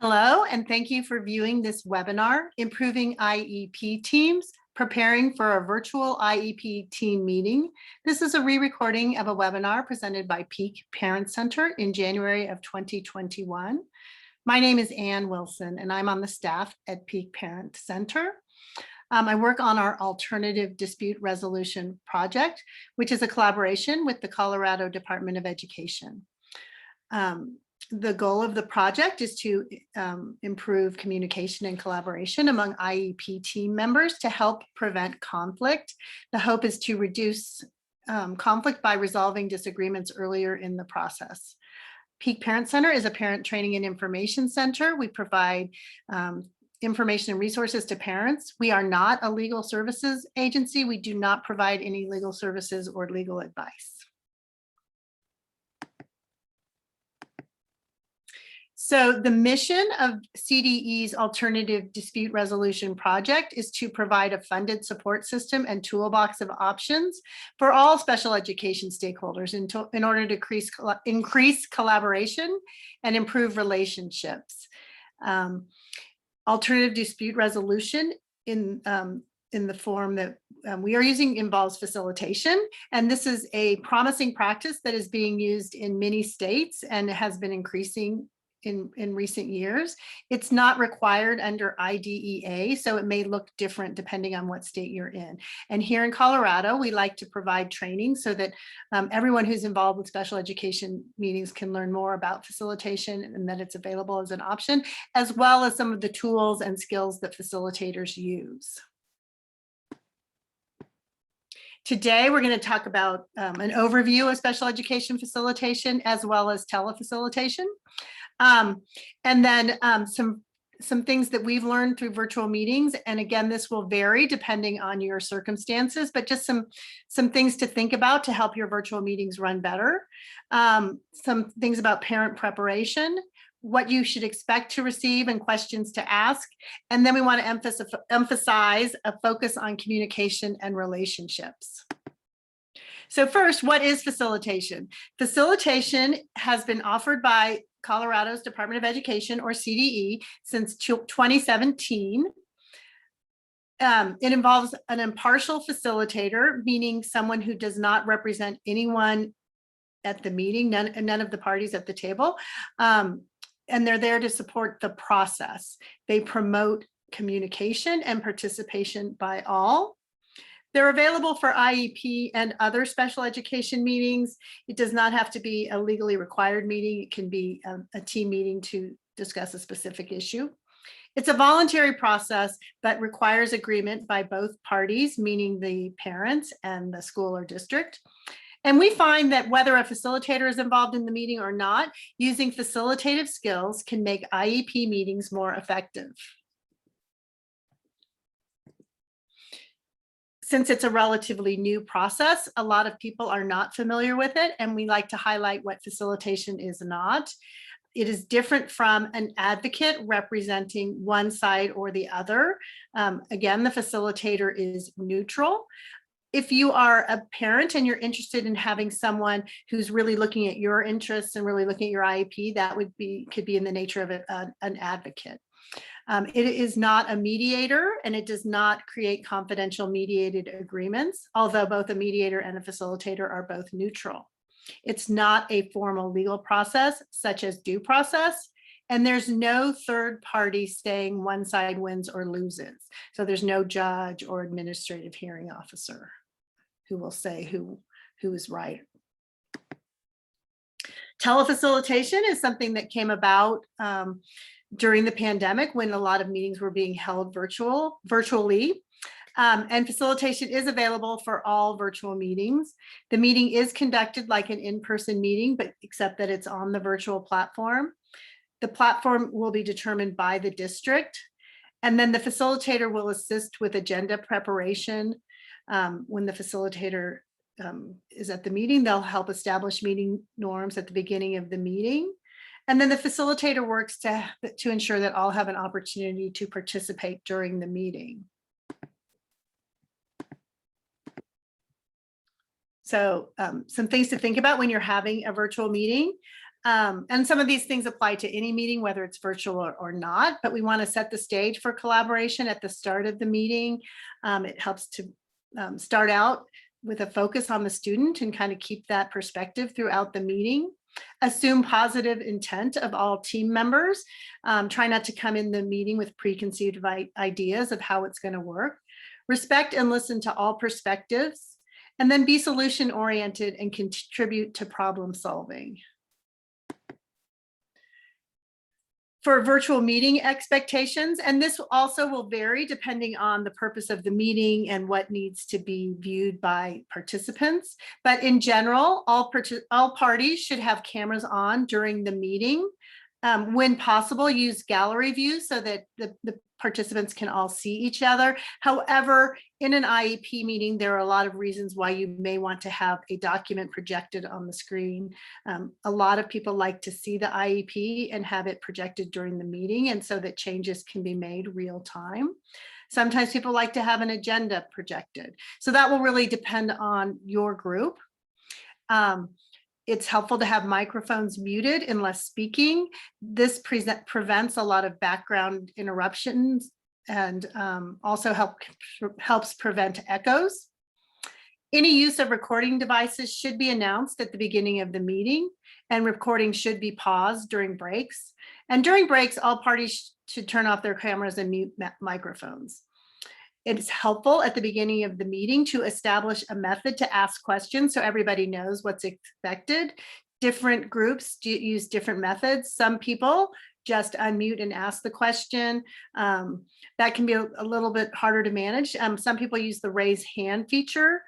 Hello, and thank you for viewing this webinar, Improving IEP Teams, Preparing for a Virtual IEP Team Meeting. This is a re-recording of a webinar presented by Peak Parent Center in January of 2021. My name is Ann Wilson, and I'm on the staff at Peak Parent Center. I work on our Alternative Dispute Resolution Project, which is a collaboration with the Colorado Department of Education. The goal of the project is to improve communication and collaboration among IEP team members to help prevent conflict. The hope is to reduce conflict by resolving disagreements earlier in the process. Peak Parent Center is a parent training and information center. We provide information and resources to parents. We are not a legal services agency. We do not provide any legal services or legal advice. So the mission of CDE's Alternative Dispute Resolution Project is to provide a funded support system and toolbox of options for all special education stakeholders in order to increase collaboration and improve relationships. Alternative dispute resolution in the form that we are using involves facilitation, and this is a promising practice that is being used in many states and has been increasing in recent years. It's not required under IDEA, so it may look different depending on what state you're in. And here in Colorado, we like to provide training so that everyone who's involved with special education meetings can learn more about facilitation and that it's available as an option, as well as some of the tools and skills that facilitators use. Today, we're going to talk about an overview of special education facilitation as well as TELE-FACILITATION. And then some things that we've learned through virtual meetings. And again, this will vary depending on your circumstances, but just some things to think about to help your virtual meetings run better. Some things about parent preparation, what you should expect to receive and questions to ask. And then we want to emphasize a focus on communication and relationships. So first, what is facilitation? Facilitation has been offered by Colorado's Department of Education, or CDE, since 2017. It involves an impartial facilitator, meaning someone who does not represent anyone at the meeting, none of the parties at the table. And they're there to support the process. They promote communication and participation by all. They're available for IEP and other special education meetings. It does not have to be a legally required meeting. It can be a team meeting to discuss a specific issue. It's a voluntary process, but requires agreement by both parties, meaning the parents and the school or district. And we find that whether a facilitator is involved in the meeting or not, using facilitative skills can make IEP meetings more effective. Since it's a relatively new process, a lot of people are not familiar with it, and we like to highlight what facilitation is not. It is different from an advocate representing one side or the other. Again, the facilitator is neutral. If you are a parent and you're interested in having someone who's really looking at your interests and really looking at your IEP, that could be in the nature of an advocate. It is not a mediator, and it does not create confidential mediated agreements, although both a mediator and a facilitator are both neutral. It's not a formal legal process, such as due process, and there's no third party saying one side wins or loses. So there's no judge or administrative hearing officer who will say who is right. TELE-FACILITATION is something that came about during the pandemic when a lot of meetings were being held virtually. And facilitation is available for all virtual meetings. The meeting is conducted like an in-person meeting, but except that it's on the virtual platform. The platform will be determined by the district. And then the facilitator will assist with agenda preparation. When the facilitator is at the meeting, they'll help establish meeting norms at the beginning of the meeting. And then the facilitator works to ensure that all have an opportunity to participate during the meeting. So some things to think about when you're having a virtual meeting. And some of these things apply to any meeting, whether it's virtual or not, but we want to set the stage for collaboration at the start of the meeting. It helps to start out with a focus on the student and kind of keep that perspective throughout the meeting. Assume positive intent of all team members. Try not to come in the meeting with preconceived ideas of how it's going to work. Respect and listen to all perspectives, and then be solution oriented and contribute to problem solving. For virtual meeting expectations, and this also will vary depending on the purpose of the meeting and what needs to be viewed by participants. But in general, all parties should have cameras on during the meeting. When possible, use gallery view so that the participants can all see each other. However, in an IEP meeting, there are a lot of reasons why you may want to have a document projected on the screen. A lot of people like to see the IEP and have it projected during the meeting, and so that changes can be made real time. Sometimes people like to have an agenda projected. So that will really depend on your group. It's helpful to have microphones muted unless speaking. This prevents a lot of background interruptions and also helps prevent echoes. Any use of recording devices should be announced at the beginning of the meeting, and recording should be paused during breaks. And during breaks, all parties should turn off their cameras and mute microphones. It's helpful at the beginning of the meeting to establish a method to ask questions so everybody knows what's expected. Different groups use different methods. Some people just unmute and ask the question. That can be a little bit harder to manage. Some people use the raise hand feature,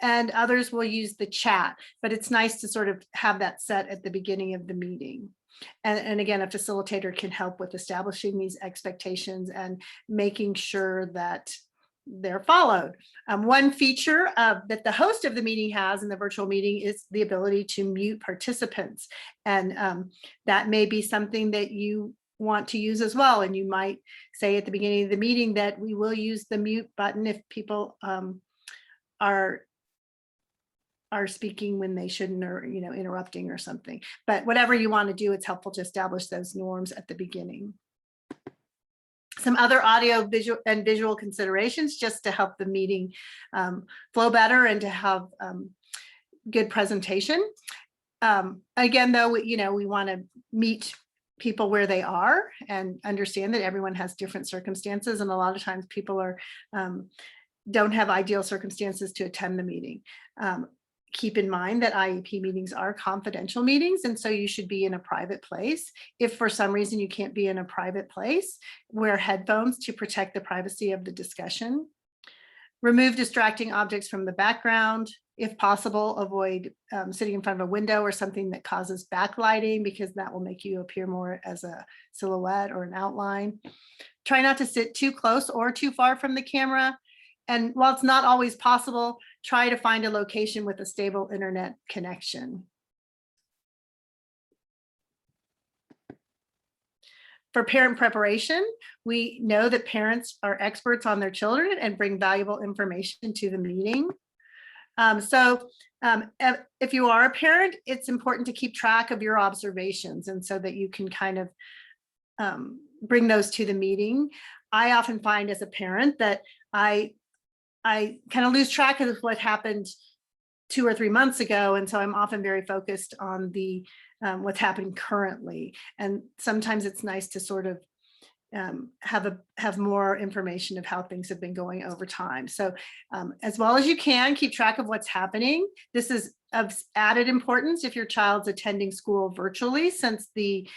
and others will use the chat, but it's nice to sort of have that set at the beginning of the meeting. And again, a facilitator can help with establishing these expectations and making sure that they're followed. One feature that the host of the meeting has in the virtual meeting is the ability to mute participants. And that may be something that you want to use as well. And you might say at the beginning of the meeting that we will use the mute button if people are speaking when they shouldn't, or interrupting or something. But whatever you want to do, it's helpful to establish those norms at the beginning. Some other audio visual considerations just to help the meeting flow better and to have good presentation. Again, though, we want to meet people where they are and understand that everyone has different circumstances, and a lot of times people don't have ideal circumstances to attend the meeting. Keep in mind that IEP meetings are confidential meetings, and so you should be in a private place. If for some reason you can't be in a private place, wear headphones to protect the privacy of the discussion. Remove distracting objects from the background. If possible, avoid sitting in front of a window or something that causes backlighting, because that will make you appear more as a silhouette or an outline. Try not to sit too close or too far from the camera. And while it's not always possible, try to find a location with a stable internet connection. For parent preparation, we know that parents are experts on their children and bring valuable information to the meeting. If you are a parent, it's important to keep track of your observations, and so that you can kind of bring those to the meeting. I often find as a parent that I kind of lose track of what happened 2 or 3 months ago. And so I'm often very focused on the what's happening currently. And sometimes it's nice to sort of have more information of how things have been going over time. So as well as you can, keep track of what's happening. This is of added importance if your child's attending school virtually, since the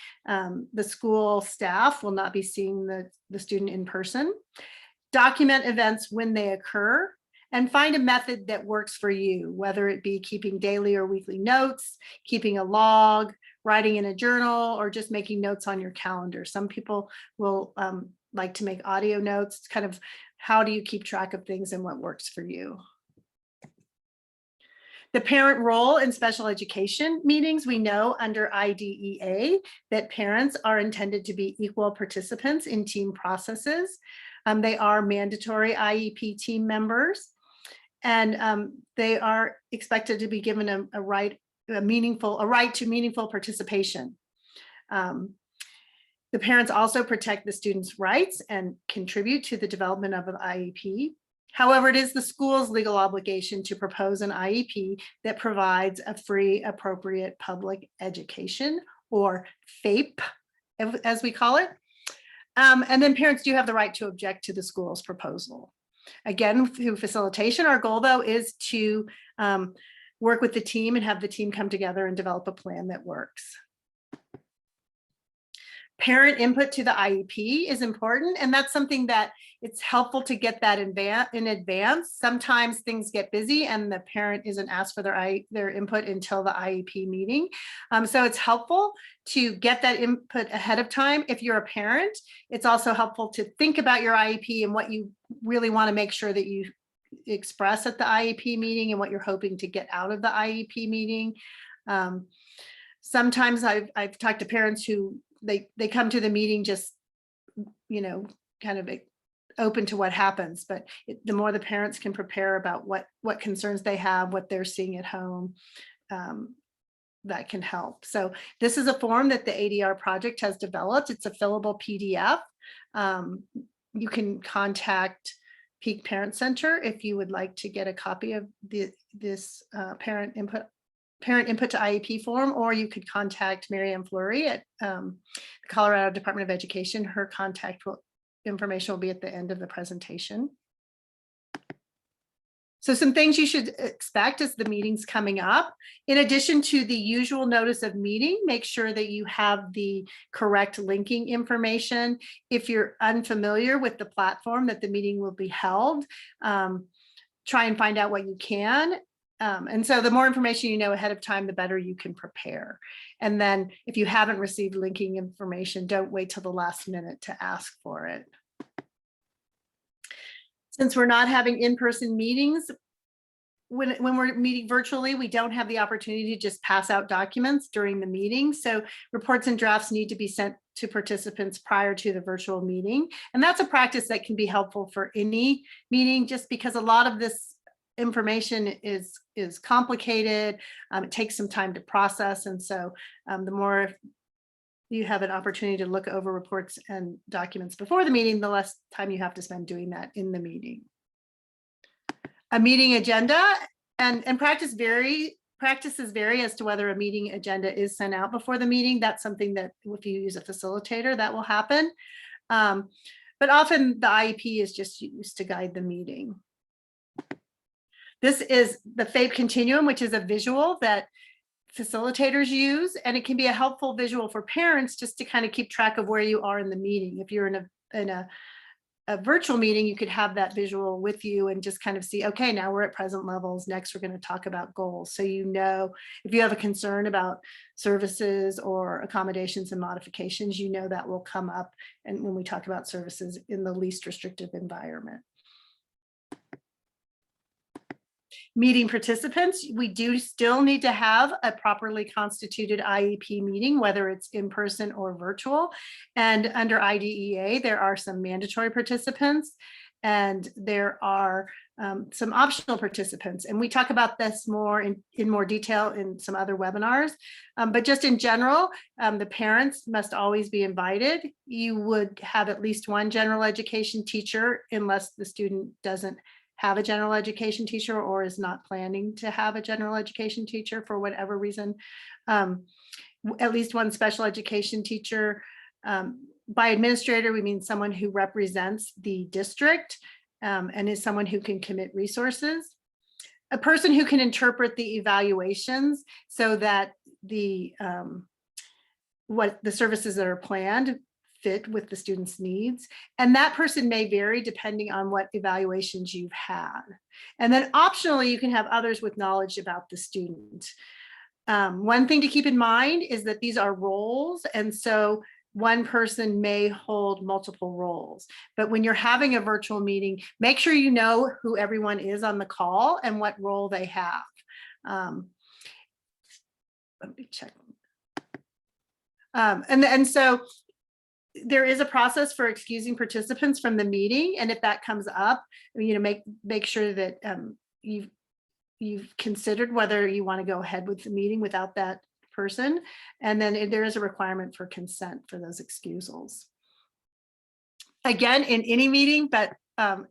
school staff will not be seeing the student in person. Document events when they occur, and find a method that works for you, whether it be keeping daily or weekly notes, keeping a log, writing in a journal, or just making notes on your calendar. Some people will like to make audio notes. It's kind of how do you keep track of things and what works for you. The parent role in special education meetings, we know under IDEA that parents are intended to be equal participants in team processes. They are mandatory IEP team members, and they are expected to be given a right a right to meaningful participation. The parents also protect the student's rights and contribute to the development of an IEP. However, it is the school's legal obligation to propose an IEP that provides a free, appropriate public education, or FAPE, as we call it. And then parents do have the right to object to the school's proposal. Again, through facilitation, our goal, though, is to work with the team and have the team come together and develop a plan that works. Parent input to the IEP is important, and that's something that it's helpful to get that in advance. Sometimes things get busy and the parent isn't asked for their input until the IEP meeting. So it's helpful to get that input ahead of time. If you're a parent, it's also helpful to think about your IEP and what you really want to make sure that you express at the IEP meeting and what you're hoping to get out of the IEP meeting. Sometimes I've talked to parents who they come to the meeting just, kind of open to what happens, but the more the parents can prepare about what concerns they have, what they're seeing at home, that can help. So this is a form that the ADR project has developed. It's a fillable PDF. You can contact Peak Parent Center if you would like to get a copy of this parent input to IEP form, or you could contact Marianne Fleury at the Colorado Department of Education. Her contact information will be at the end of the presentation. So some things you should expect as the meeting's coming up. In addition to the usual notice of meeting, make sure that you have the correct linking information. If you're unfamiliar with the platform that the meeting will be held, try and find out what you can. And so the more information you know ahead of time, the better you can prepare. And then if you haven't received linking information, don't wait till the last minute to ask for it. Since we're not having in-person meetings, when we're meeting virtually, we don't have the opportunity to just pass out documents during the meeting. So reports and drafts need to be sent to participants prior to the virtual meeting. And that's a practice that can be helpful for any meeting, just because a lot of this information is complicated. It takes some time to process. And so the more you have an opportunity to look over reports and documents before the meeting, the less time you have to spend doing that in the meeting. A meeting agenda and practices vary as to whether a meeting agenda is sent out before the meeting. That's something that if you use a facilitator, that will happen. But often the IEP is just used to guide the meeting. This is the FAPE continuum, which is a visual that facilitators use, and it can be a helpful visual for parents just to kind of keep track of where you are in the meeting. If you're in a virtual meeting, you could have that visual with you and just kind of see, okay, now we're at present levels. Next, we're going to talk about goals. So if you have a concern about services or accommodations and modifications, that will come up, and when we talk about services in the least restrictive environment. Meeting participants, we do still need to have a properly constituted IEP meeting, whether it's in person or virtual. And under IDEA, there are some mandatory participants and there are some optional participants. And we talk about this more in more detail in some other webinars. But just in general, the parents must always be invited. You would have at least one general education teacher unless the student doesn't have a general education teacher or is not planning to have a general education teacher for whatever reason. At least one special education teacher. By administrator, we mean someone who represents the district and is someone who can commit resources. A person who can interpret the evaluations so that what the services that are planned fit with the student's needs. And that person may vary depending on what evaluations you've had. And then optionally, you can have others with knowledge about the student. One thing to keep in mind is that these are roles. And so one person may hold multiple roles. But when you're having a virtual meeting, make sure you know who everyone is on the call and what role they have. Let me check. And so there is a process for excusing participants from the meeting, and if that comes up, make sure that you've considered whether you want to go ahead with the meeting without that person. And then there is a requirement for consent for those excusals. Again, in any meeting, but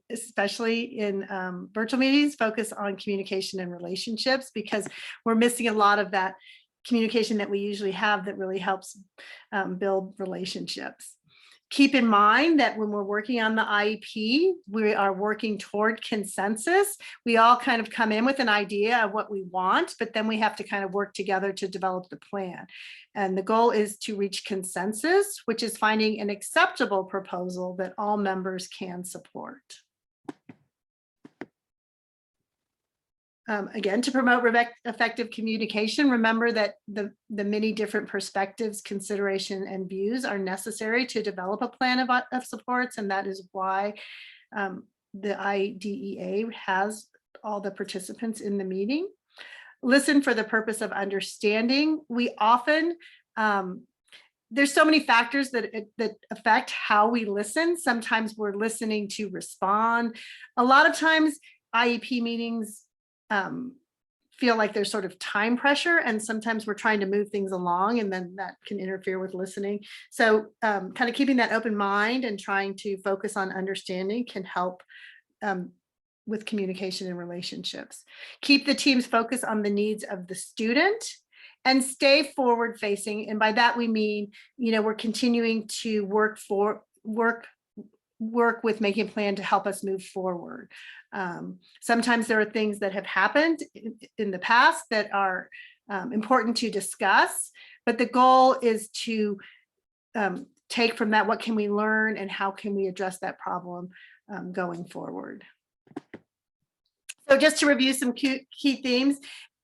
especially in virtual meetings, focus on communication and relationships, because we're missing a lot of that communication that we usually have that really helps build relationships. Keep in mind that when we're working on the IEP, we are working toward consensus. We all kind of come in with an idea of what we want, but then we have to kind of work together to develop the plan. And the goal is to reach consensus, which is finding an acceptable proposal that all members can support. Again, to promote effective communication, remember that the many different perspectives, consideration, and views are necessary to develop a plan of supports, and that is why the IDEA has all the participants in the meeting. Listen for the purpose of understanding. We often, there's so many factors that affect how we listen. Sometimes we're listening to respond. A lot of times IEP meetings feel like there's sort of time pressure, and sometimes we're trying to move things along, and then that can interfere with listening. So kind of keeping that open mind and trying to focus on understanding can help with communication and relationships. Keep the team's focus on the needs of the student and stay forward facing. And by that we mean, you know, we're continuing to work with making a plan to help us move forward. Sometimes there are things that have happened in the past that are important to discuss, but the goal is to take from that, what can we learn and how can we address that problem going forward. So just to review some key themes,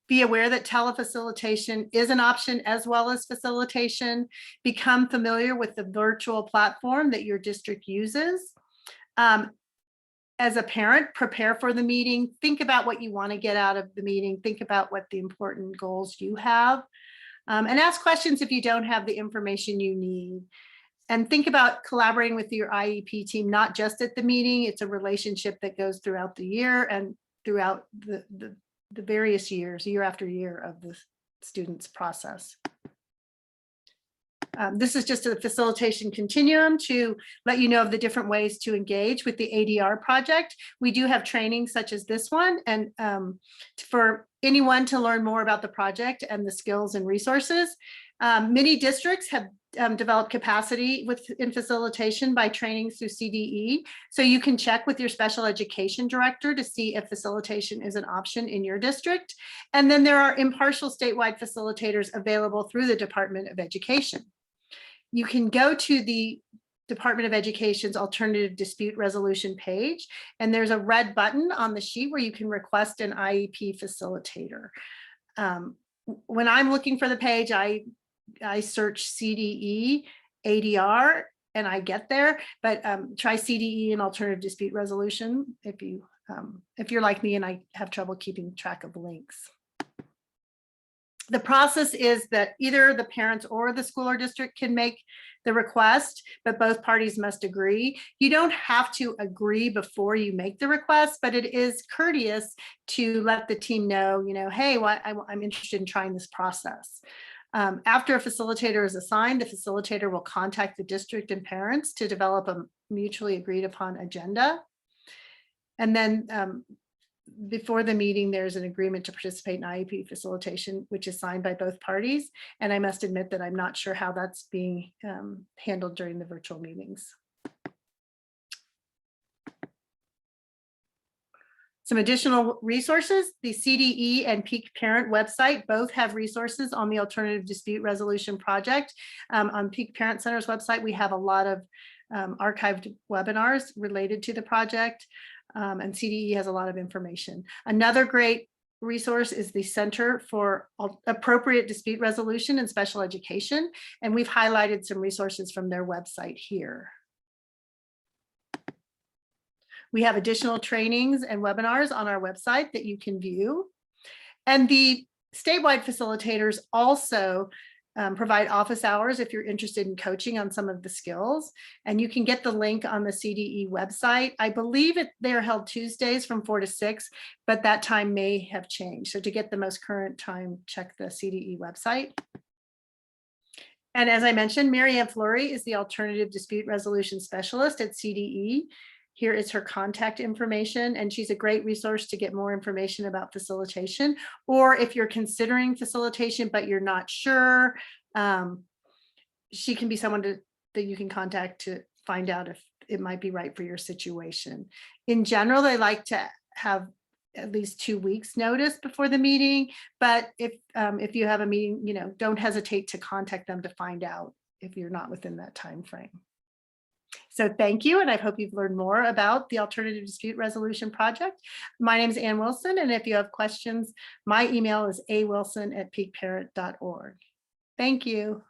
be aware that telefacilitation is an option as well as facilitation. Become familiar with the virtual platform that your district uses. As a parent, prepare for the meeting. Think about what you want to get out of the meeting. Think about what the important goals you have. And ask questions if you don't have the information you need. And think about collaborating with your IEP team, not just at the meeting. It's a relationship that goes throughout the year and throughout the various years, year after year of the student's process. This is just a facilitation continuum to let you know of the different ways to engage with the ADR project. We do have training such as this one, and for anyone to learn more about the project and the skills and resources. Many districts have developed capacity in facilitation by training through CDE. So you can check with your special education director to see if facilitation is an option in your district. And then there are impartial statewide facilitators available through the Department of Education. You can go to the Department of Education's alternative dispute resolution page, and there's a red button on the sheet where you can request an IEP facilitator. When I'm looking for the page, I search CDE ADR and I get there, but try CDE and alternative dispute resolution if you're like me and I have trouble keeping track of links. The process is that either the parents or the school or district can make the request, but both parties must agree. You don't have to agree before you make the request, but it is courteous to let the team know, hey, I'm interested in trying this process. After a facilitator is assigned, the facilitator will contact the district and parents to develop a mutually agreed upon agenda. And then before the meeting, there's an agreement to participate in IEP facilitation, which is signed by both parties. And I must admit that I'm not sure how that's being handled during the virtual meetings. Some additional resources, the CDE and Peak Parent website both have resources on the Alternative Dispute Resolution Project. On Peak Parent Center's website, we have a lot of archived webinars related to the project, and CDE has a lot of information. Another great resource is the Center for Appropriate Dispute Resolution and Special Education, and we've highlighted some resources from their website here. We have additional trainings and webinars on our website that you can view. And the statewide facilitators also provide office hours if you're interested in coaching on some of the skills. And you can get the link on the CDE website. I believe they're held Tuesdays from 4 to 6, but that time may have changed. So to get the most current time, check the CDE website. And as I mentioned, Mary Ann Fleury is the Alternative Dispute Resolution Specialist at CDE. Here is her contact information, and she's a great resource to get more information about facilitation. Or if you're considering facilitation, but you're not sure, she can be someone that you can contact to find out if it might be right for your situation. In general, they like to have at least 2 weeks notice before the meeting, but if you have a meeting, don't hesitate to contact them to find out if you're not within that time frame. So thank you, and I hope you've learned more about the Alternative Dispute Resolution Project. My name is Ann Wilson, and if you have questions, my email is awilson@peakparent.org. Thank you.